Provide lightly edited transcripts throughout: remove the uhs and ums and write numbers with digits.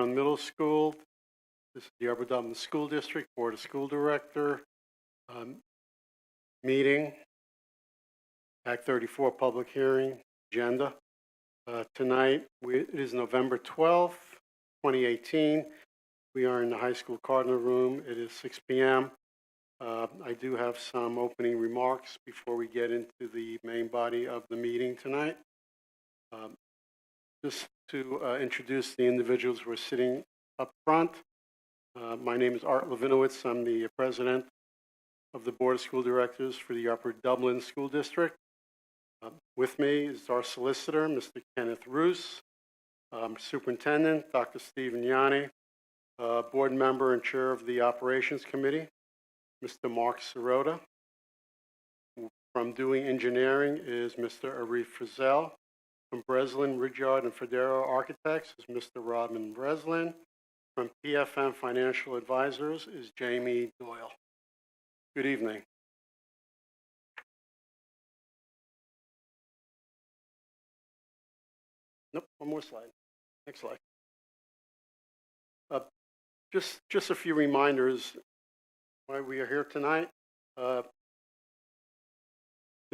Middle School. This is the Upper Dublin School District Board of School Director meeting. Act 34 public hearing agenda. Tonight it is November 12th, 2018. We are in the high school Cardinal Room. It is 6 p.m. I do have some opening remarks before we get into the main body of the meeting tonight. Just to introduce the individuals who are sitting up front. My name is Art Levinowitz. I'm the president of the Board of School Directors for the Upper Dublin School District. With me is our solicitor, Mr. Kenneth Roos, Superintendent, Dr. Stephen Yanni, board member and chair of the Operations Committee, Mr. Mark Sirota. From Doing Engineering is Mr. Arif Frizzell. From Breslin, Ridyard, and Federo Architects is Mr. Robin Breslin. From PFM Financial Advisors is Jamie Doyle. Good evening. Nope, one more slide. Next slide. Just a few reminders why we are here tonight. The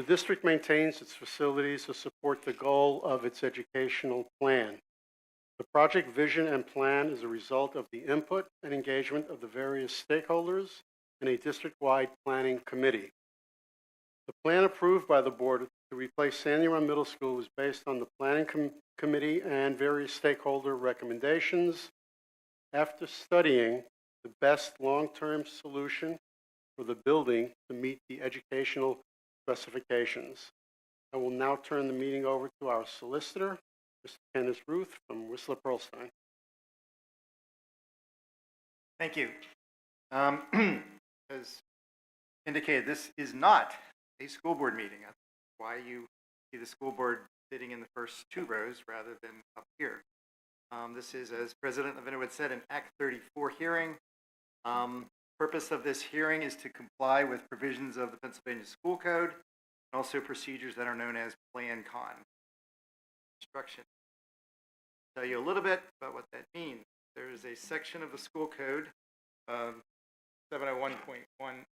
district maintains its facilities to support the goal of its educational plan. The project vision and plan is a result of the input and engagement of the various stakeholders in a district-wide planning committee. The plan approved by the board to replace Sandy Run Middle School was based on the planning committee and various stakeholder recommendations. After studying the best long-term solution for the building to meet the educational specifications, I will now turn the meeting over to our solicitor, Mr. Kenneth Ruth from Whistler Pearlstein. Thank you. As indicated, this is not a school board meeting. That's why you see the school board sitting in the first two rows rather than up here. This is, as President Levinowitz said, an Act 34 hearing. Purpose of this hearing is to comply with provisions of the Pennsylvania School Code and also procedures that are known as Plan Con. Instruction. Tell you a little bit about what that means. There is a section of the school code, 701.1.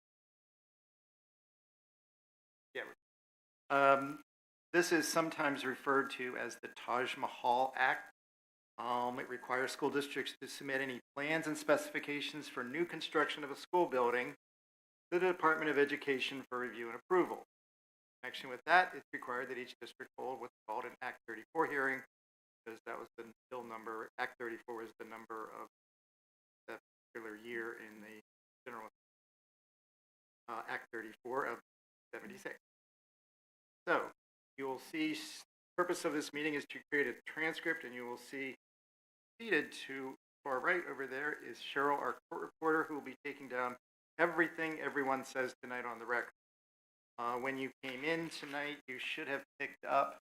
Yeah. This is sometimes referred to as the Taj Mahal Act. It requires school districts to submit any plans and specifications for new construction of a school building to the Department of Education for review and approval. In connection with that, it's required that each district hold what's called an Act 34 hearing, because that was the bill number. Act 34 was the number of that particular year in the general Act 34 of 76. So you will see the purpose of this meeting is to create a transcript, and you will see seated to far right over there is Cheryl, our court reporter, who will be taking down everything everyone says tonight on the record. When you came in tonight, you should have picked up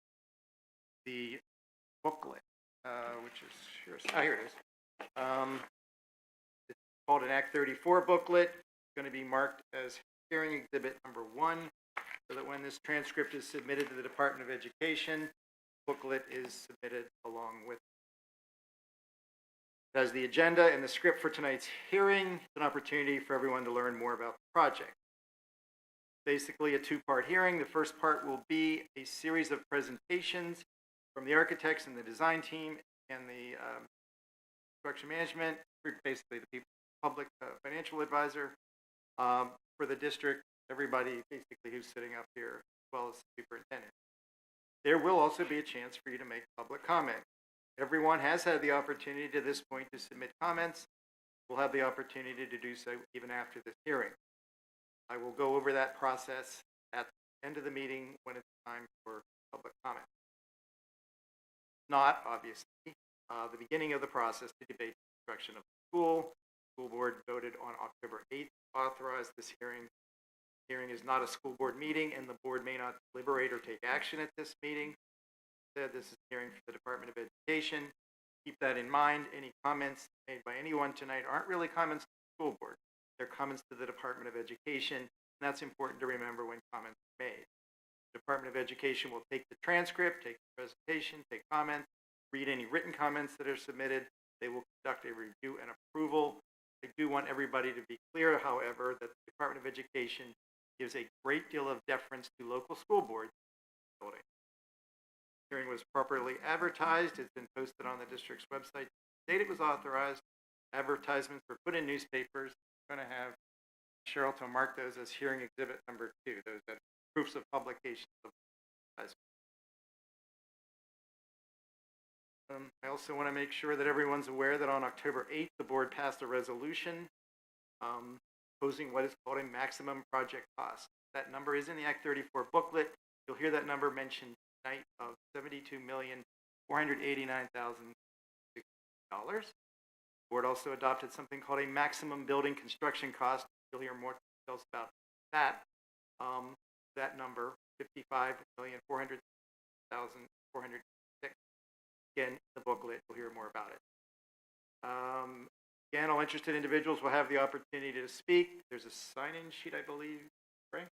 the booklet, which is here. Here it is. It's called an Act 34 booklet. It's going to be marked as hearing exhibit number 1, so that when this transcript is submitted to the Department of Education, the booklet is submitted along with it. As the agenda and the script for tonight's hearing, it's an opportunity for everyone to learn more about the project. Basically a two-part hearing. The first part will be a series of presentations from the architects and the design team and the construction management, basically the people, public financial advisor for the district, everybody basically who's sitting up here, as well as the superintendent. There will also be a chance for you to make public comment. Everyone has had the opportunity to this point to submit comments. We'll have the opportunity to do so even after this hearing. I will go over that process at the end of the meeting when it's time for public comment. Not, obviously, the beginning of the process to debate the construction of the school. The school board voted on October 8th to authorize this hearing. The hearing is not a school board meeting, and the board may not deliberate or take action at this meeting. Instead, this is a hearing for the Department of Education. Keep that in mind. Any comments made by anyone tonight aren't really comments to the school board. They're comments to the Department of Education, and that's important to remember when comments are made. The Department of Education will take the transcript, take the presentation, take comments, read any written comments that are submitted, They will conduct a review and approval. I do want everybody to be clear, however, that the Department of Education gives a great deal of deference to local school boards. The hearing was properly advertised. It's been posted on the district's website. The date it was authorized. Advertisements were put in newspapers. I'm going to have Cheryl to mark those as hearing exhibit number 2, those that proofs of publication of advertisements. I also want to make sure that everyone's aware that on October 8th, the board passed a resolution posing what is called a maximum project cost. That number is in the Act 34 booklet. You'll hear that number mentioned tonight of $72,489,000. The board also adopted something called a maximum building construction cost. You'll hear more details about that. That number, $55,400,406. Again, in the booklet, we'll hear more about it. Again, all interested individuals will have the opportunity to speak. There's a sign-in sheet, I believe, right?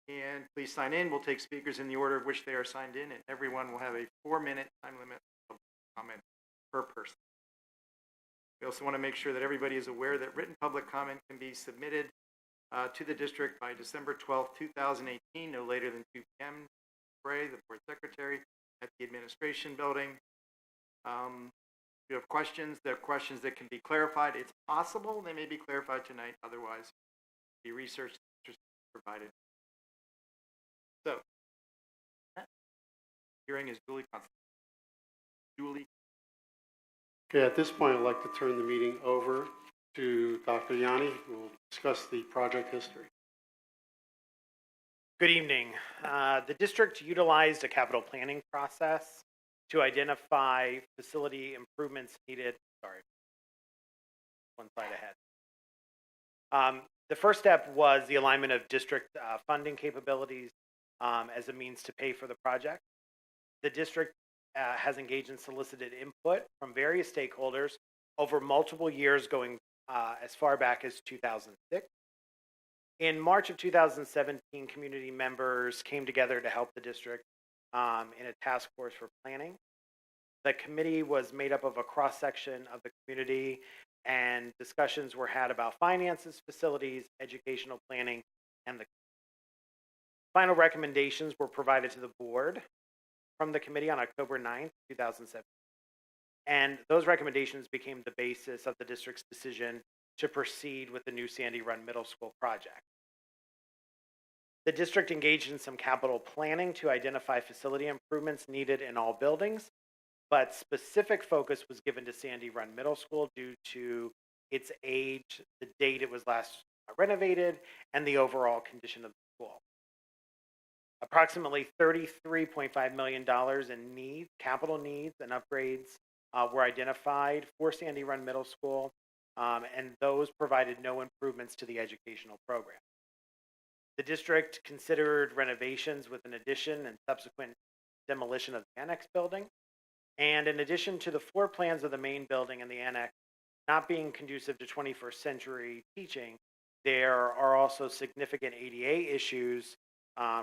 And please sign in. We'll take speakers in the order of which they are signed in, and everyone will have a 4-minute time limit of comment per person. We also want to make sure that everybody is aware that written public comment can be submitted to the district by December 12th, 2018, no later than 2 p.m. Ray, the board secretary, at the administration building. If you have questions, they're questions that can be clarified. It's possible they may be clarified tonight. Otherwise, the research provided. So, hearing is duly constituted. Okay, at this point, I'd like to turn the meeting over to Dr. Yanni, who will discuss the project history. Good evening. The district utilized a capital planning process to identify facility improvements needed. Sorry, one slide ahead. The first step was the alignment of district funding capabilities as a means to pay for the project. The district has engaged in solicited input from various stakeholders over multiple years, going as far back as 2006. In March of 2017, community members came together to help the district in a task force for planning. The committee was made up of a cross-section of the community, and discussions were had about finances, facilities, educational planning, and the final recommendations were provided to the board from the committee on October 9th, 2017. And those recommendations became the basis of the district's decision to proceed with the new Sandy Run Middle School project. The district engaged in some capital planning to identify facility improvements needed in all buildings, but specific focus was given to Sandy Run Middle School due to its age, the date it was last renovated, and the overall condition of the school. Approximately $33.5 million in capital needs and upgrades were identified for Sandy Run Middle School, and those provided no improvements to the educational program. The district considered renovations with an addition and subsequent demolition of the annex building. And in addition to the floor plans of the main building and the annex not being conducive to 21st century teaching, there are also significant ADA issues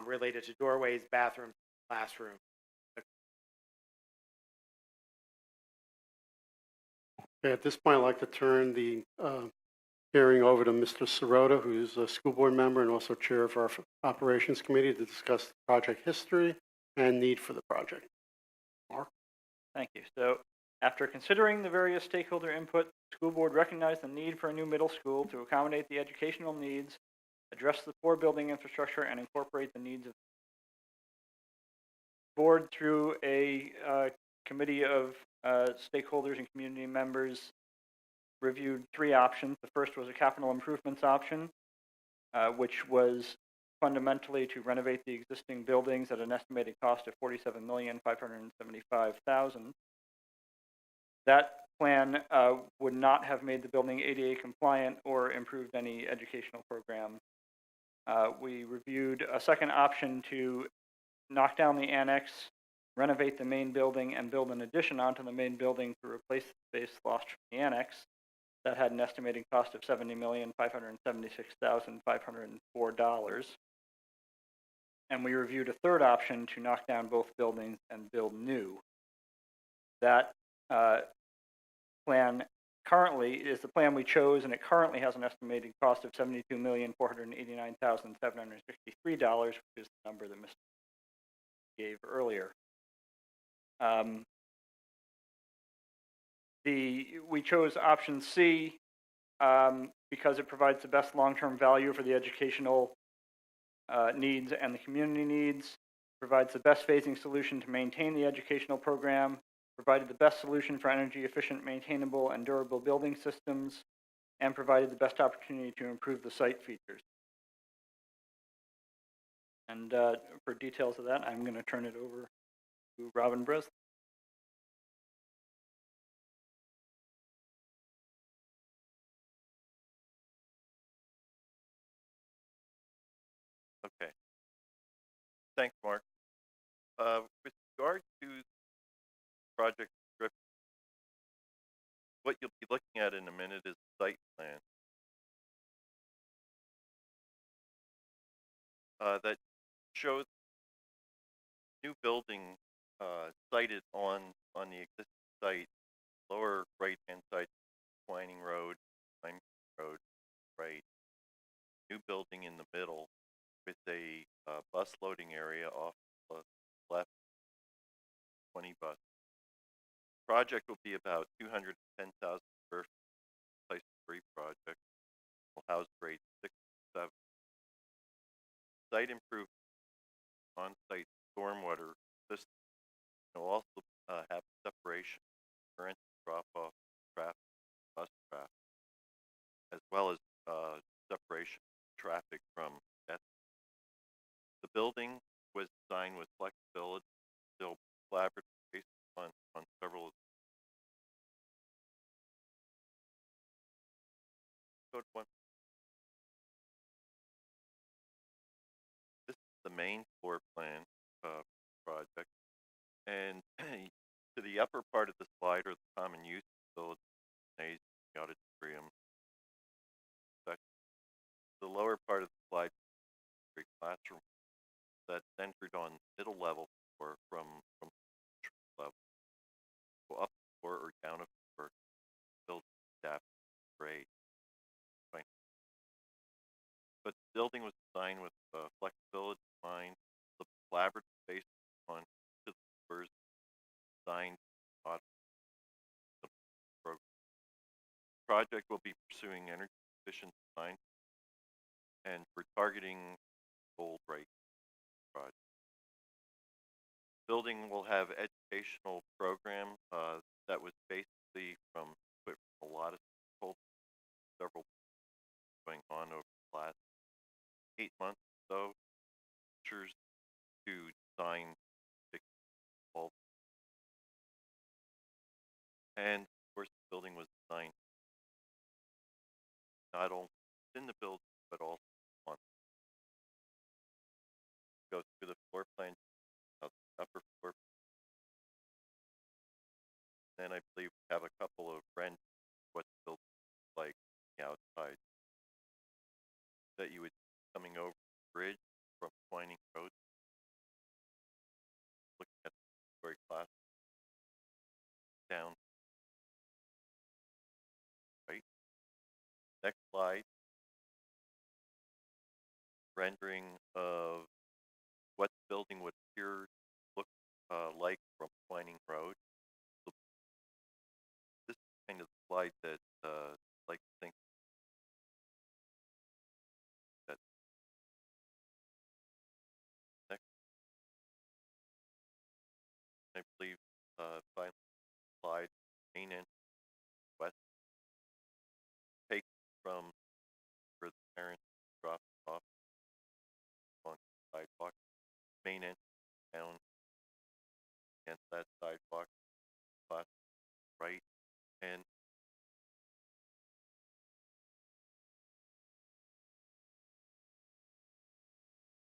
related to doorways, bathrooms, classrooms. Okay, at this point, I'd like to turn the hearing over to Mr. Sirota, who's a school board member and also chair of our operations committee, to discuss the project history and need for the project. Mark? Thank you. So after considering the various stakeholder input, the school board recognized the need for a new middle school to accommodate the educational needs, address the poor building infrastructure, and incorporate the needs of the board. Through a committee of stakeholders and community members, reviewed 3 options. The first was a capital improvements option, which was fundamentally to renovate the existing buildings at an estimated cost of $47,575,000. That plan would not have made the building ADA compliant or improved any educational program. We reviewed a second option to knock down the annex, renovate the main building, and build an addition onto the main building to replace the space lost from the annex. That had an estimated cost of $70,576,504. And we reviewed a third option to knock down both buildings and build new. That plan currently is the plan we chose, and it currently has an estimated cost of $72,489,763, which is the number that Mr. gave earlier. We chose option C because it provides the best long-term value for the educational needs and the community needs, provides the best phasing solution to maintain the educational program, provided the best solution for energy efficient, maintainable, and durable building systems, and provided the best opportunity to improve the site features. And for details of that, I'm going to turn it over to Robin Breslin. Okay. Thanks, Mark. With regard to project description, what you'll be looking at in a minute is the site plan that shows new building sited on the existing site, lower right-hand side, Twining Road, Pine Road, right. New building in the middle with a bus loading area off the left, 20 bus. Project will be about 210,000 square feet, place 3 project. Will house grades 6 and 7. Site improvement on-site stormwater system will also have separation, current drop-off traffic, bus traffic, as well as separation traffic from that. The building was designed with flexibility, still collaborative based on several. Go to one. This is the main floor plan project, and to the upper part of the slide are the common use facilities, the auditorium. The lower part of the slide is a classroom that's centered on middle level or from level. Go up a floor or down a floor, build staff grade. Fine. But the building was designed with flexibility in mind, the collaborative based on the floors designed on the program. The project will be pursuing energy efficient design, and we're targeting gold rate project. Building will have educational program that was basically from a lot of people, several going on over the last 8 months or so. Teachers to design all, and of course the building was designed not only in the building but also on. Go through the floor plan, upper floor. Then I believe we have a couple of rent what the building looks like outside that you would coming over the bridge from Twining Road. Looking at the story class down. Right. Next slide. Rendering of what the building would appear look like from Twining Road. So this is kind of the slide that I like to think that next. I believe final slide main entrance west, take from where the parents drop off on the sidewalk, main entrance down against that sidewalk, class right, and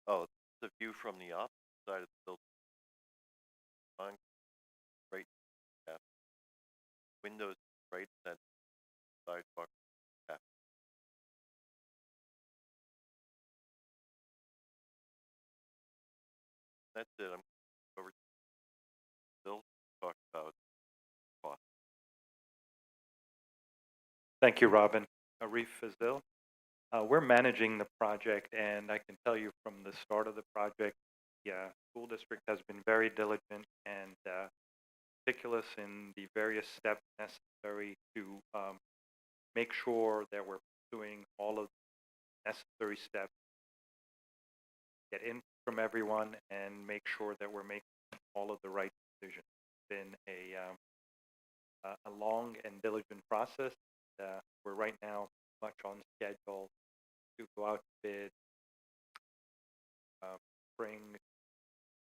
oh, the view from the opposite side of the building. On right, yeah. Windows right at that sidewalk. Yeah. That's it. I'm over to Bill to talk about cost. Thank you, Robin. Arif Fazil. We're managing the project, and I can tell you from the start of the project, the school district has been very diligent and meticulous in the various steps necessary to make sure that we're pursuing all of the necessary steps, get input from everyone, and make sure that we're making all of the right decisions. It's been a long and diligent process. We're right now much on schedule to go out to bid spring,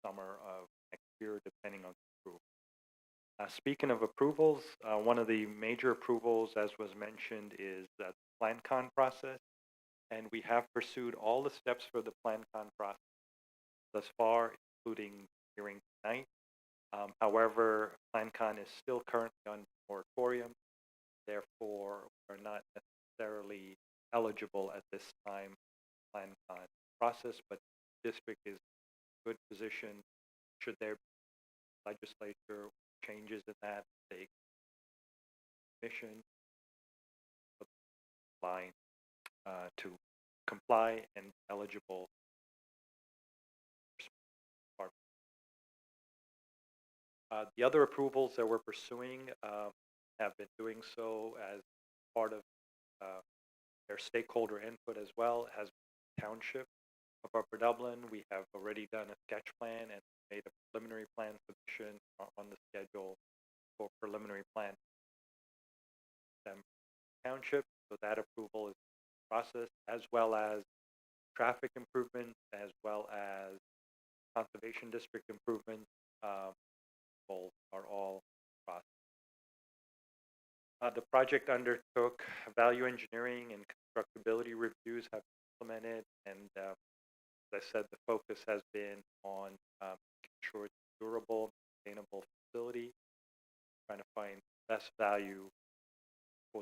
summer of next year, depending on the approval. Speaking of approvals, one of the major approvals, as was mentioned, is the PlanCon process, and we have pursued all the steps for the PlanCon process thus far, including hearing tonight. However, PlanCon is still currently on moratorium, therefore we're not necessarily eligible at this time PlanCon process, but the district is in a good position should there be legislature changes in that, they mission line to comply and eligible. The other approvals that we're pursuing have been doing so as part of their stakeholder input as well as township of Upper Dublin. We have already done a sketch plan and made a preliminary plan submission on the schedule for preliminary plan township. So that approval is in process, as well as traffic improvements, as well as conservation district improvements. Are all processed. The project undertook value engineering and constructability reviews have been implemented, and as I said, the focus has been on making sure it's a durable, sustainable facility, trying to find best value for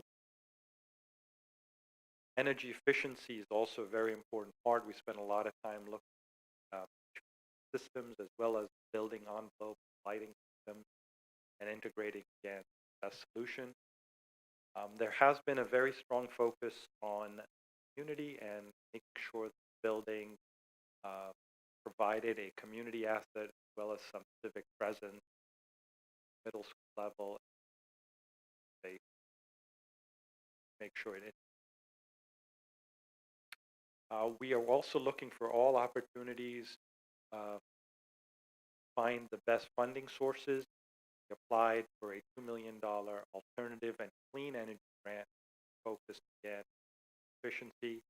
energy efficiency is also a very important part. We spent a lot of time looking at systems as well as building envelope lighting systems and integrating again a solution. There has been a very strong focus on community and making sure the building provided a community asset as well as some civic presence, middle school level. They make sure it is. We are also looking for all opportunities find the best funding sources. We applied for a $2 million alternative and clean energy grant focused again efficiency.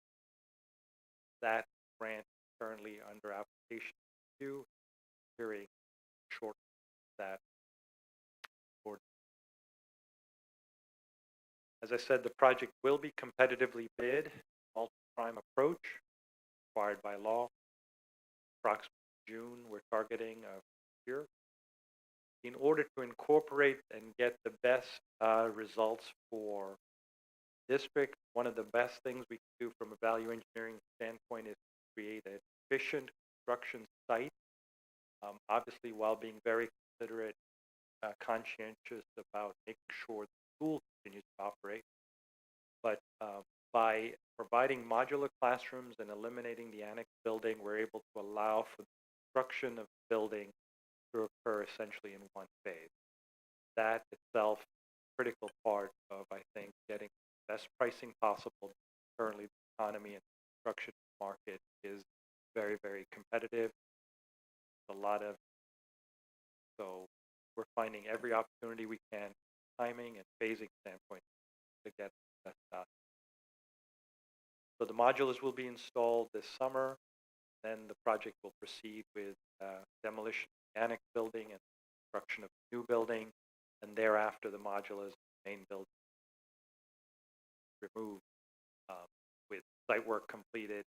That grant is currently under application review, hearing short that. As I said, the project will be competitively bid, multi-prime approach required by law. Approximately June, we're targeting a year. In order to incorporate and get the best results for district, one of the best things we can do from a value engineering standpoint is create an efficient construction site. Obviously, while being very considerate, conscientious about making sure the school continues to operate, but by providing modular classrooms and eliminating the annex building, we're able to allow for the construction of the building to occur essentially in one phase. That itself is a critical part of, I think, getting the best pricing possible. Currently, the economy and construction market is very, very competitive. A lot of, so we're finding every opportunity we can, timing and phasing standpoint, to get the best out. So the modulars will be installed this summer. Then the project will proceed with demolition of the annex building and construction of the new building, and thereafter the modulars main building removed with site work completed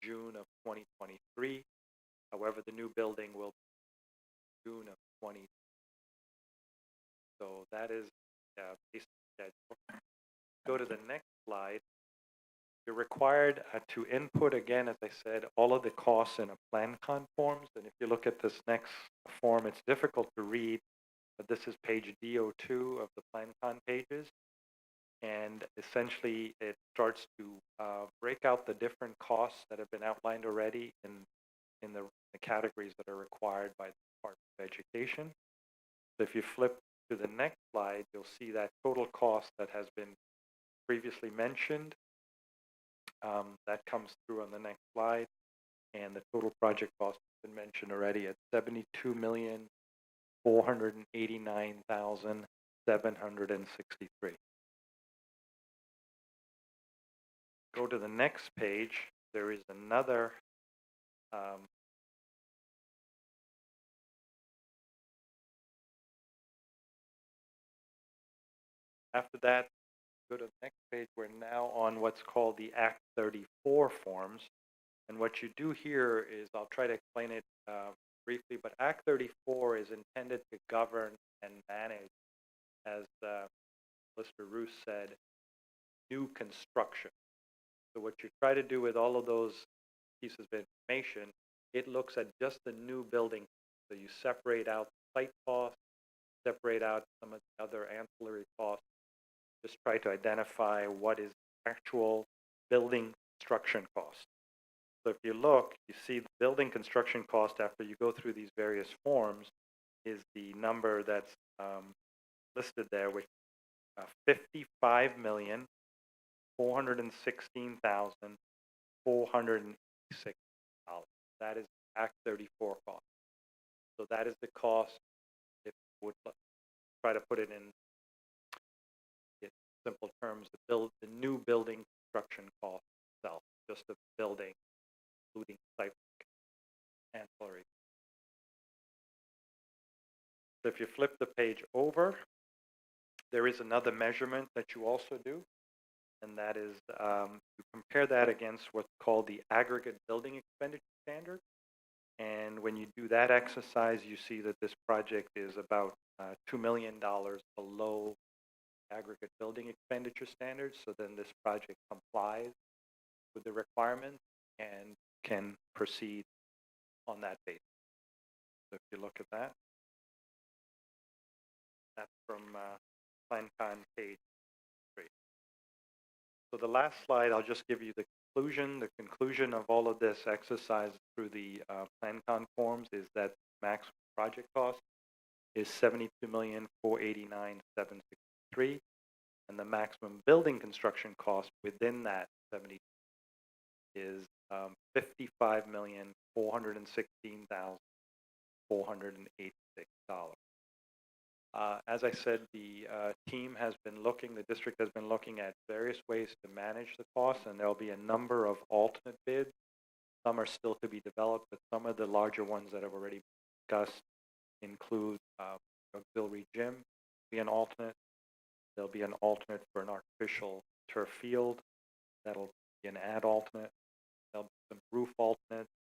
June of 2023. However, the new building will be June of 2020. So that is basic schedule. Go to the next slide. You're required to input, again, as I said, all of the costs in a PlanCon forms. And if you look at this next form, it's difficult to read, but this is page D02 of the PlanCon pages. And essentially, it starts to break out the different costs that have been outlined already in the categories that are required by the Department of Education. So if you flip to the next slide, you'll see that total cost that has been previously mentioned. That comes through on the next slide, and the total project cost has been mentioned already at $72,489,763. Go to the next page. There is another after that, go to the next page. We're now on what's called the Act 34 forms. And what you do here is, I'll try to explain it briefly, but Act 34 is intended to govern and manage, as Mr. Roos said, new construction. So what you try to do with all of those pieces of information, it looks at just the new building. So you separate out site costs, separate out some of the other ancillary costs, just try to identify what is actual building construction cost. So if you look, you see the building construction cost after you go through these various forms is the number that's listed there, which $55,416,486. That is Act 34 cost. So that is the cost, if you would try to put it in simple terms, the new building construction cost itself, just the building, including site ancillary. So if you flip the page over, there is another measurement that you also do, and that is you compare that against what's called the aggregate building expenditure standard. And when you do that exercise, you see that this project is about $2 million below aggregate building expenditure standards. So then this project complies with the requirements and can proceed on that basis. So if you look at that, that's from PlanCon page 3. So the last slide, I'll just give you the conclusion. The conclusion of all of this exercise through the PlanCon forms is that maximum project cost is $72,489,763, and the maximum building construction cost within that 70 is $55,416,486. As I said, the team has been looking, the district has been looking at various ways to manage the costs, and there'll be a number of alternate bids. Some are still to be developed, but some of the larger ones that have already been discussed include auxiliary gym, be an alternate. There'll be an alternate for an artificial turf field. That'll be an add alternate. There'll be some roof alternates.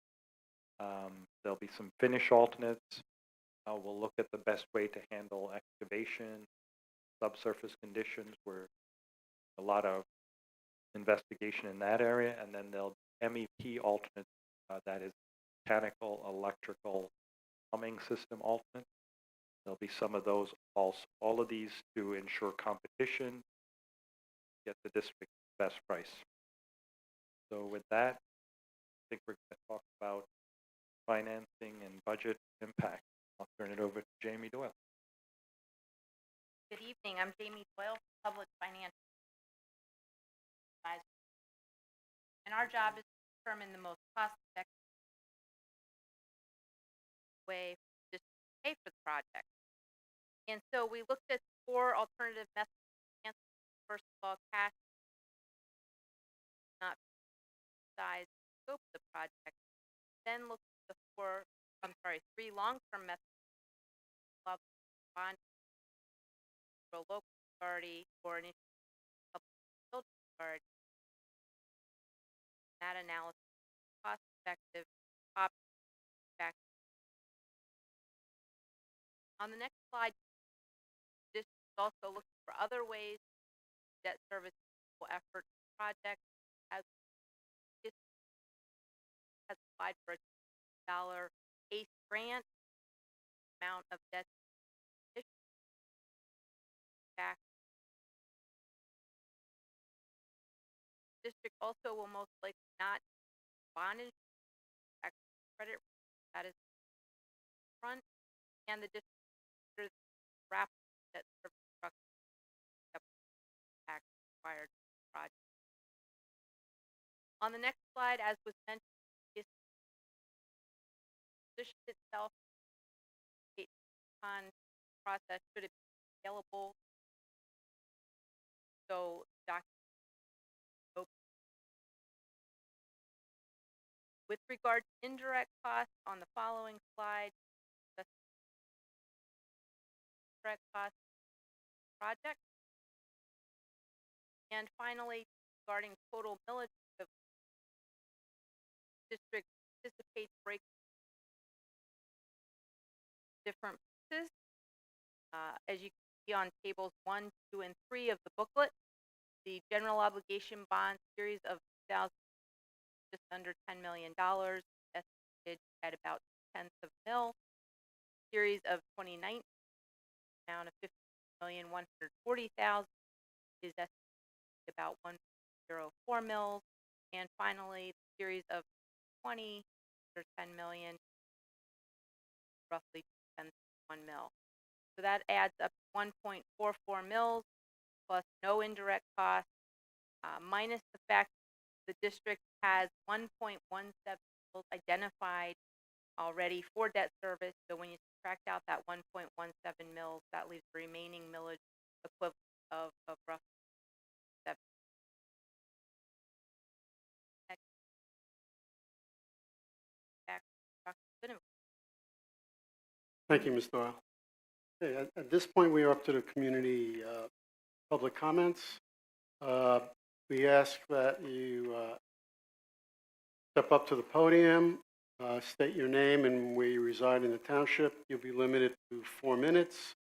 There'll be some finish alternates. We'll look at the best way to handle excavation, subsurface conditions, where a lot of investigation in that area, and then there'll be MEP alternates, that is mechanical, electrical, plumbing system alternates. There'll be some of those also. All of these to ensure competition, get the district best price. So with that, I think we're going to talk about financing and budget impact. I'll turn it over to Jamie Doyle. Good evening. I'm Jamie Doyle, Public Finance Advisor. And our job is to determine the most cost-effective way to pay for the project. And so we looked at 4 alternative methods of financing. First of all, cash, not size, scope of the project. Then looked at the 3 long-term methods of bond, for a local authority or an public utility authority. That analysis, cost-effective, option-effective. On the next slide, this is also looking for other ways debt service effort project has applied for a $1 ACE grant. Amount of debt back district also will most likely not bond insurance credit that is front, and the district considers wrap that service structure tax required project. On the next slide, as was mentioned, is position itself on process should it be available. So document with regard to indirect costs on the following slide, the indirect costs project, and finally regarding total millage, the district anticipates breaking different pieces. As you can see on tables 1, 2, and 3 of the booklet, the general obligation bond series of 2000, just under $10 million, estimated at about 0.1 mil. Series of 2019, amount of $50,140,000 is estimated about 1.04 mils, and finally, the series of 20 under 10 million, roughly 10.1 mil. So that adds up to 1.44 mils plus no indirect costs, minus the fact the district has 1.17 mils identified already for debt service. So when you subtract out that 1.17 mils, that leaves the remaining millage equivalent of roughly 7. Thank you, Ms. Doyle. Okay, at this point, we are up to the community public comments. We ask that you step up to the podium, state your name and where you reside in the township. You'll be limited to 4 minutes.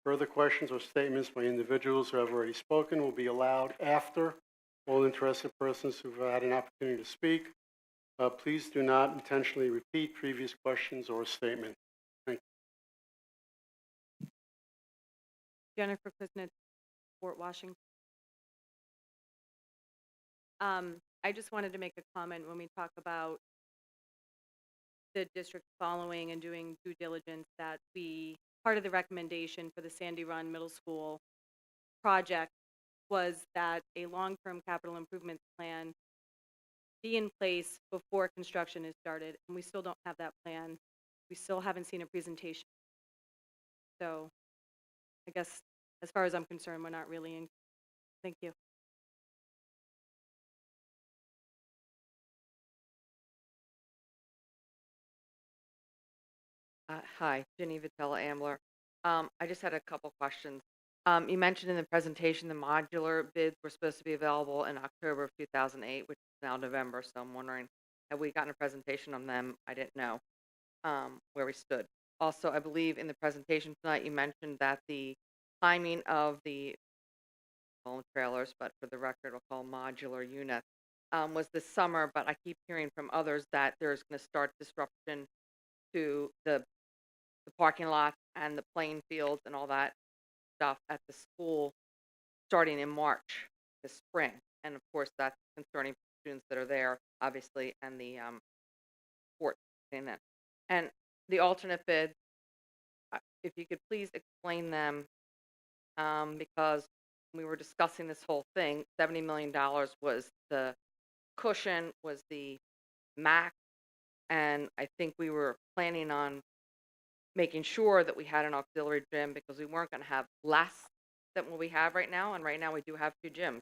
Further questions or statements by individuals who have already spoken will be allowed after all interested persons who've had an opportunity to speak. Please do not intentionally repeat previous questions or statements. Thank you. Jennifer Kuznets, Fort Washington. I just wanted to make a comment when we talk about the district following and doing due diligence that part of the recommendation for the Sandy Run Middle School project was that a long-term capital improvements plan be in place before construction is started, and we still don't have that plan. We still haven't seen a presentation. So I guess as far as I'm concerned, we're not really in. Thank you. Hi, Jenny Vitella Ambler. I just had a couple questions. You mentioned in the presentation the modular bids were supposed to be available in October of 2008, which is now November, so I'm wondering, have we gotten a presentation on them? I didn't know where we stood. Also, I believe in the presentation tonight you mentioned that the timing of the trailers, but for the record, we'll call modular units, was this summer, but I keep hearing from others that there's going to start disruption to the parking lot and the playing fields and all that stuff at the school starting in March this spring. And of course, that's concerning students that are there, obviously, and the sports thing then. And the alternate bids, if you could please explain them, because we were discussing this whole thing, $70 million was the cushion, was the max, and I think we were planning on making sure that we had an auxiliary gym because we weren't going to have less than what we have right now, and right now we do have 2 gyms.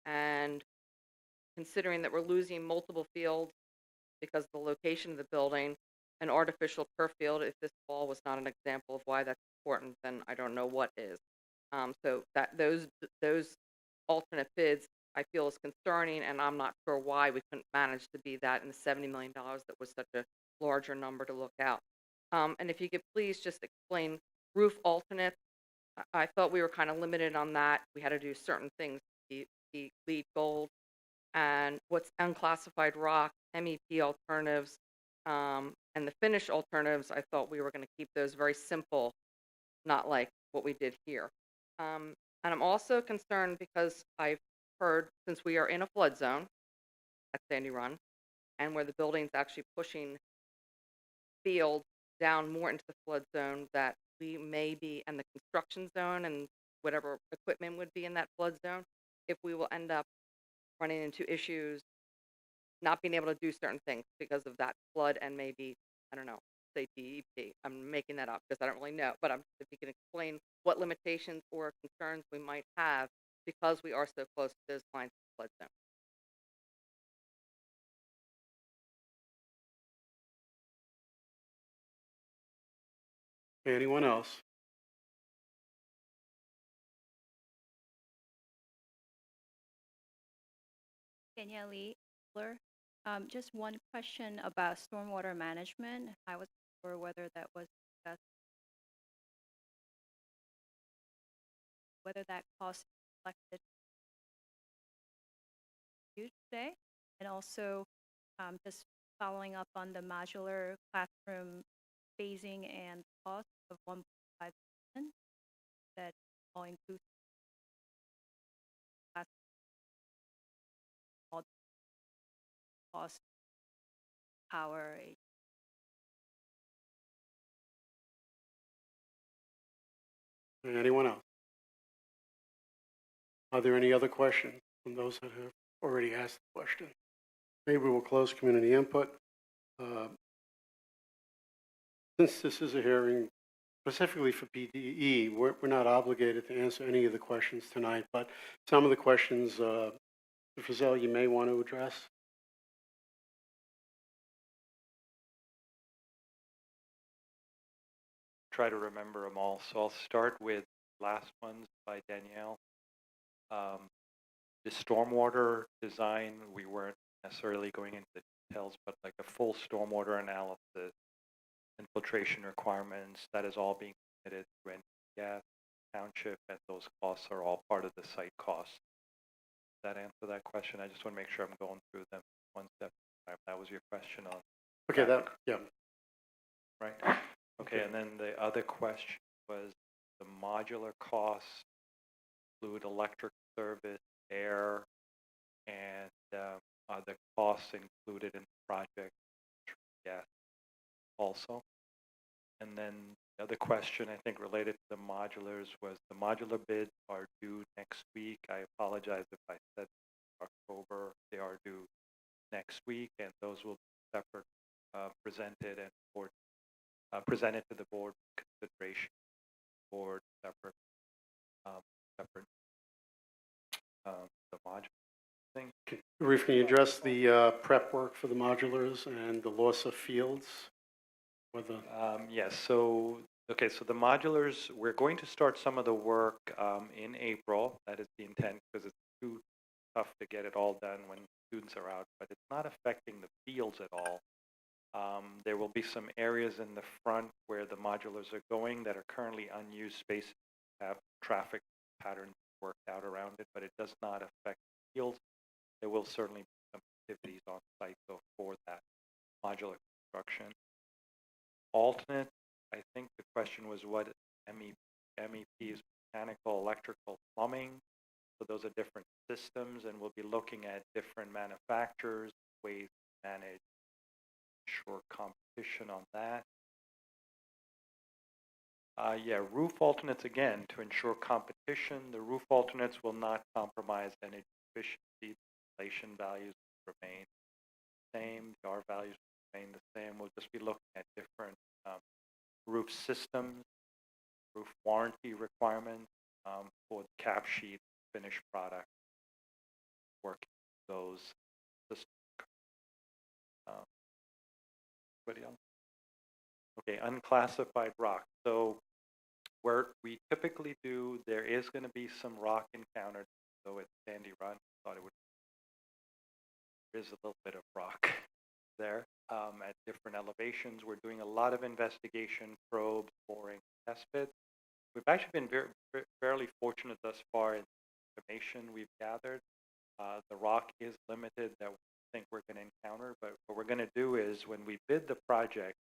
And considering that we're losing multiple fields because of the location of the building, an artificial turf field, if this fall was not an example of why that's important, then I don't know what is. So that those alternate bids I feel is concerning, and I'm not sure why we couldn't manage to be that in the $70 million that was such a larger number to look out. And if you could please just explain roof alternates. I thought we were kind of limited on that. We had to do certain things, the LEED gold, and what's unclassified rock, MEP alternatives, and the finish alternatives. I thought we were going to keep those very simple, not like what we did here. And I'm also concerned because I've heard, since we are in a flood zone at Sandy Run, and where the building's actually pushing field down more into the flood zone, that we may be in the construction zone and whatever equipment would be in that flood zone, if we will end up running into issues not being able to do certain things because of that flood and maybe, I don't know, say DEP. I'm making that up because I don't really know, but if you can explain what limitations or concerns we might have because we are so close to those lines of flood zone. Anyone else? Danielle Lee, Blur. Just one question about stormwater management. I was sure whether that was discussed, whether that cost reflected you today, and also just following up on the modular classroom phasing and cost of 1.5 million that all includes class all cost, power. Anyone else? Are there any other questions from those that have already asked the question? Maybe we'll close community input. Since this is a hearing specifically for PDE, we're not obligated to answer any of the questions tonight, but some of the questions, Mr. Frizell, you may want to address. Try to remember them all. So I'll start with last ones by Danielle. The stormwater design, we weren't necessarily going into the details, but like a full stormwater analysis, infiltration requirements, that is all being submitted to NPS, township, and those costs are all part of the site costs. Does that answer that question? I just want to make sure I'm going through them one step at a time. That was your question on. Okay, yeah. Right. Okay, and then the other question was the modular costs include electric service, air, and are the costs included in the project? Yes, also. And then the other question I think related to the modulars was the modular bids are due next week. I apologize if I said October. They are due next week, and those will be separate, presented and presented to the board for consideration. Board separate, the modular thing. Ruth, can you address the prep work for the modulars and the loss of fields? Whether Yes. So okay. So the modulars, we're going to start some of the work in April. That is the intent because it's too tough to get it all done when students are out. But it's not affecting the fields at all. There will be some areas in the front where the modulars are going that are currently unused spaces, have traffic patterns worked out around it, but it does not affect the fields. There will certainly be some activities on site though for that modular construction. Alternate, I think the question was what MEPs, mechanical, electrical, plumbing. So those are different systems, and we'll be looking at different manufacturers, ways to manage, ensure competition on that. Yeah, roof alternates again, to ensure competition. The roof alternates will not compromise energy efficiency. The installation values remain the same. The R values remain the same. We'll just be looking at different roof systems, roof warranty requirements for the cap sheet, finished product, working those systems. Anybody else? Okay, unclassified rock. So where we typically do, there is going to be some rock encountered. So at Sandy Run, thought it would. There is a little bit of rock there at different elevations. We're doing a lot of investigation, probes, boring, test pits. We've actually been fairly fortunate thus far in the information we've gathered. The rock is limited that we think we're going to encounter, but what we're going to do is when we bid the project,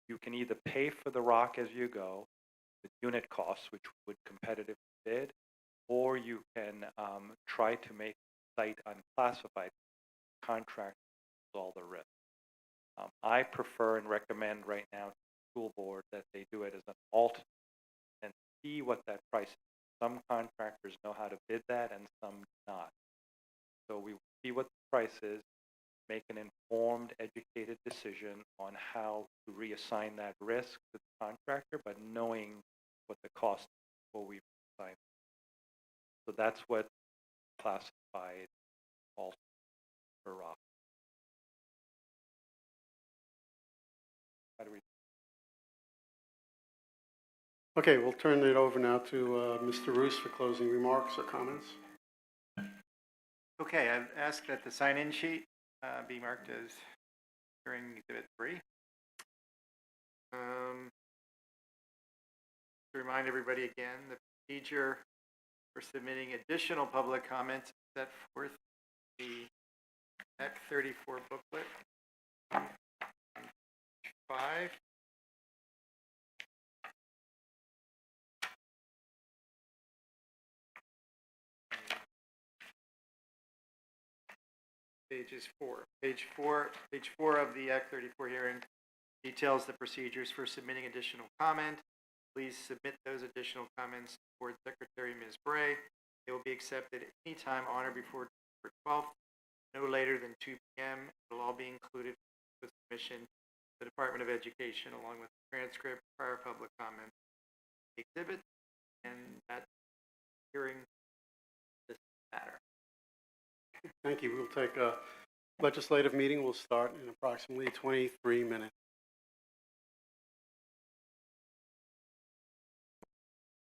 you can either pay for the rock as you go, with unit costs, which would competitively bid, or you can try to make the site unclassified, contract all the risk. I prefer and recommend right now to the school board that they do it as an alternate and see what that price is. Some contractors know how to bid that and some do not. So we will see what the price is, make an informed, educated decision on how to reassign that risk to the contractor, but knowing what the cost is before we assign. So that's what classified alternate for rock. How do we? Okay, we'll turn it over now to Mr. Roos for closing remarks or comments. Okay, I've asked that the sign-in sheet be marked as hearing exhibit 3. To remind everybody again, the procedure for submitting additional public comments is set forth in the Act 34 booklet. 5. Page 4 of the Act 34 hearing details the procedures for submitting additional comment. Please submit those additional comments to Board Secretary Ms. Bray. They will be accepted any time on or before December 12th, no later than 2 p.m. It will all be included with submission to the Department of Education along with the transcript, prior public comment, exhibit, and that hearing this matter. Thank you. We'll take a legislative meeting. We'll start in approximately 23 minutes.